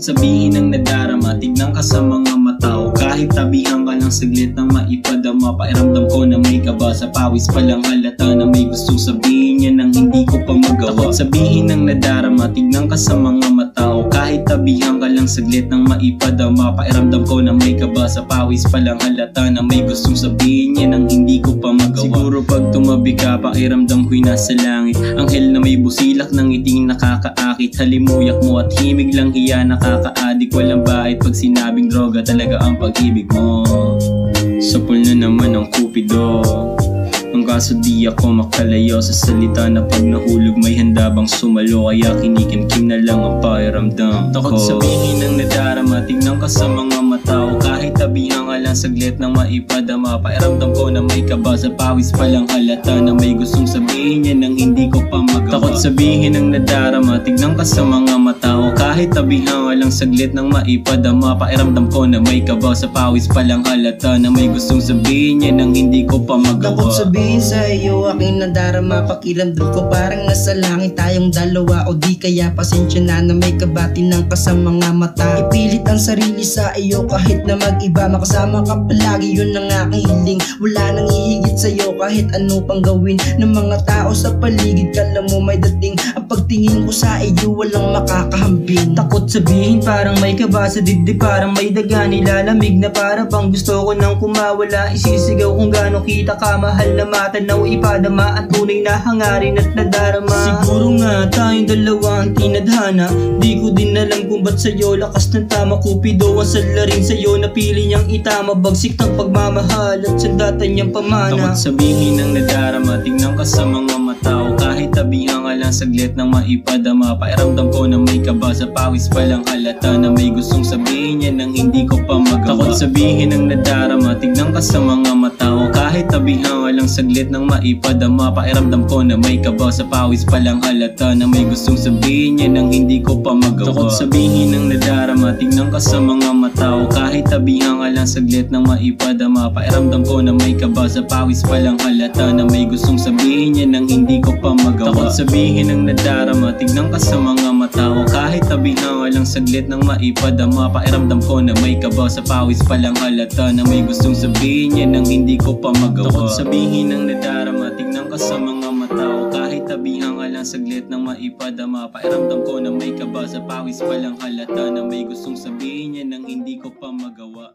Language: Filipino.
Takot sabihin ang nadarama, tignan ka sa mga mata o kahit tabihan ka ng saglit nang maipadama. Pakiramdam ko na may kaba, sa pawis palang halata na may gustong sabihin yan ang hindi ko pa magawa. Takot sabihin ang nadarama, tignan ka sa mga mata o kahit tabihan ka lang saglit nang maipadama. Pakiramdam ko na may kaba, sa pawis palang halata na may gustong sabihin yan ang hindi ko pa magawa. Siguro pag tumabi ka, pakiramdam ko'y nasa langit, anghel na may busilak ng ngiting nakakaakit. Halimuyak mo at himig lang hiya nakakaadik. Walang bait pag sinabing droga talaga ang pag-ibig mo. Sapul na naman ang kupido, ang kaso di ako makalayo sa salita na pag nahulog may handa bang sumalo. Kaya kinikimkim na lang ang pakiramdam ko. Takot sabihin ang nadarama, tignan ka sa mga mata o kahit tabihan ka lang saglit nang maipadama. Pakiramdam ko na may kaba, sa pawis palang halata na may gustong sabihin yan ang hindi ko pa magawa. Takot sabihin ang nadarama, tignan ka sa mga mata o kahit tabihan ka lang saglit nang maipadama. Pakiramdam ko na may kaba, sa pawis palang halata na may gustong sabihin yan ang hindi ko pa magawa. Takot sabihin sa iyo aking nadarama, pakiramdam ko parang nasa langit tayong dalawa. O di kaya pasensya na may kabati ng sa mga mata. Ipilit ang sarili sa iyo kahit na mag-iba, makasama ka palagi yun ang aking hiling. Wala nang hihigit sa iyo kahit ano pang gawin ng mga tao sa paligid. Kala mo may dating, ang pagtingin ko sa iyo walang makakahambing. Takot sabihin parang may kaba sa dibdib, parang may daga nilalamig na para pang gusto ko nang kumawala. Isisigaw kung gaano kita kamahal na matanaw, ipadama ang tunay na hangarin at nadarama. Siguro nga tayong dalawa ang tinadhana, di ko din alam kung ba't sa'yo lakas ng tama. Kupido ang salarin sa'yo, napili niyang itama. Bagsik ng pagmamahal at sandatan niyang pamana. Takot sabihin ang nadarama, tignan ka sa mga mata o kahit tabihan ka lang saglit nang maipadama. Pakiramdam ko na may kaba, sa pawis palang halata na may gustong sabihin yan ang hindi ko pa magawa. Takot sabihin ang nadarama, tignan ka sa mga mata o kahit tabihan ka lang saglit nang maipadama. Pakiramdam ko na may kaba, sa pawis palang halata na may gustong sabihin yan ang hindi ko pa magawa. Takot sabihin ang nadarama, tignan ka sa mga mata o kahit tabihan ka lang saglit nang maipadama. Pakiramdam ko na may kaba, sa pawis palang halata na may gustong sabihin yan ang hindi ko pa magawa. Takot sabihin ang nadarama, tignan ka sa mga mata o kahit tabihan ka lang saglit nang maipadama. Pakiramdam ko na may kaba, sa pawis palang halata na may gustong sabihin yan ang hindi ko pa magawa. Takot sabihin ang nadarama, tignan ka sa mga mata o kahit tabihan ka lang saglit nang maipadama. Pakiramdam ko na may kaba, sa pawis palang halata na may gustong sabihin yan ang hindi ko pa magawa.